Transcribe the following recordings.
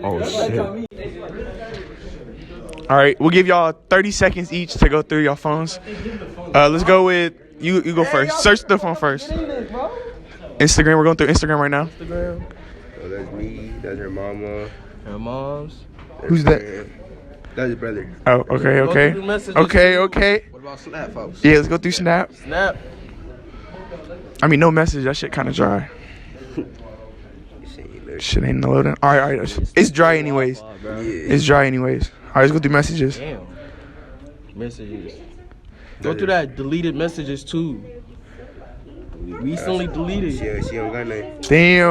Oh shit. All right, we'll give y'all 30 seconds each to go through your phones. Let's go with you. You go first. Search the phone first. Instagram. We're going through Instagram right now. Instagram. So that's me. That's her mama. Her mom's. Who's that? That's his brother. Oh, okay, okay. Okay. What about Snap, folks? Yeah, let's go through Snap. Snap. I mean, no message. That shit kind of dry. Shit ain't loading. All right. It's dry anyways. It's dry anyways. All right, let's go through messages. Damn. Messages. Go through that deleted messages too. Recently deleted. She don't got nothing. Damn.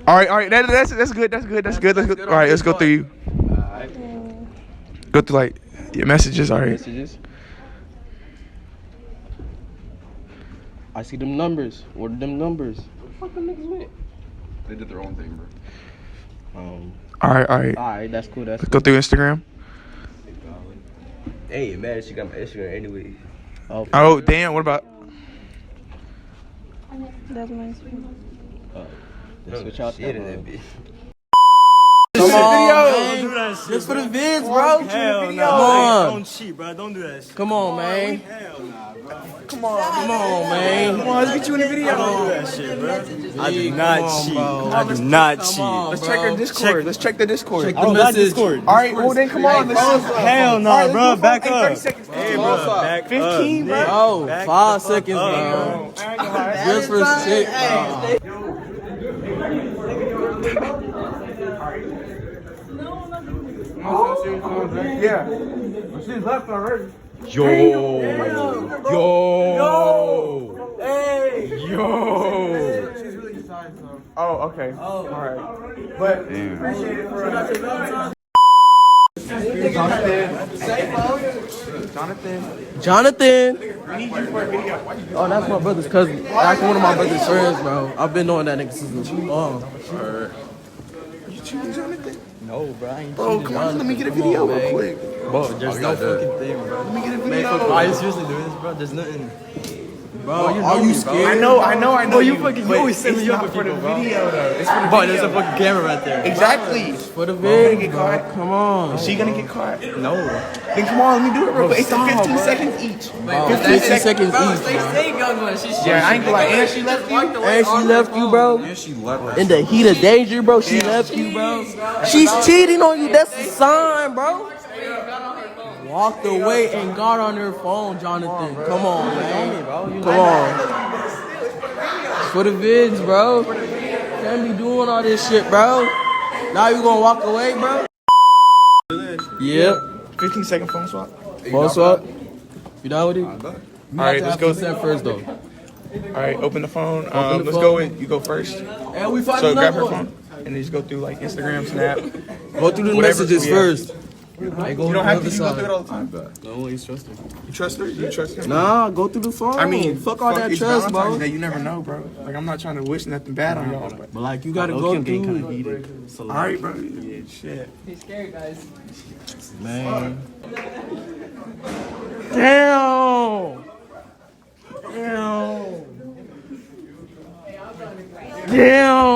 All right. That's good. That's good. Let's go. All right, let's go through you. Go through like your messages. All right. Messages. I see them numbers. What are them numbers? What the fuck niggas with? They did their own thing, bro. All right. Alright, that's cool. Let's go through Instagram. Ain't mad. She got my Instagram anyway. Oh damn. What about? That's my Instagram. Switch out Shit in that bitch. Come on, man. Just for the vids, bro. Hell no. Come on. Don't cheat, bro. Don't do that shit. Come on, man. Hell nah, bro. Come on, man. Come on, let's get you in the video. Don't do that shit, bro. I do not cheat. bro. I do not cheat. Let's check our Discord. Let's check the Discord. Check I don't got Discord. All right. Well then, come on. Hell no, bro. Back up. 30 seconds. Hey, bro. Back 15, bro. Oh, Back 5 seconds, bro. Just for shit, bro. Yeah. She's left already. Yo. Oh, okay. All right. But appreciate it for Jonathan. Oh, that's my brother's cousin. That's one of my brother's friends, bro. I've been knowing that nigga since long. You cheating, Jonathan? No, bro. I ain't Bro, come on. Let me get a video real quick. Bro, there's no fucking thing, bro. Let me get a video. Are you seriously doing this, bro? There's nothing. Bro, are you scared? I know. Bro, you always set me up It's with not for people, the bro. video, though. It's for the Bro, video. there's a fucking camera right there. Exactly. For the Gonna vid, get bro. caught. Come on. Is she gonna get caught? No. Then come on, let me do it real quick. It's stop, 15 bro. seconds each. Bro, 15 15 seconds each, bro. Yeah, I ain't gonna lie. And she left you. And she left you, bro. And she left. In the heat of danger, bro. She left you, bro. She's cheating on you. That's a sign, bro. Walked away and got on her phone, Jonathan. Come on, man. Come on. For the vids, bro. Can't be doing all this shit, bro. Now you gonna walk away, bro? Yep. 15-second phone swap. Phone swap. You done with it? All right, let's go. Consent first, though. All right, open the phone. Open the Let's phone. go with you. Go first. And we find So grab another her one. phone and then just go through like Instagram, Snap. Go through the Whatever, messages yeah. first. You don't have to. You go through it all the time. No, he's trusting. You trust her? You trust her? Nah, go through the phone. I mean, fuck all that it's trust, Valentine's bro. Day, you never know, bro. Like I'm not trying to wish nothing bad on y'all, but But like, you gotta go through. all right, bro. Shit. He's scared, guys. Man. Damn. Damn. Damn.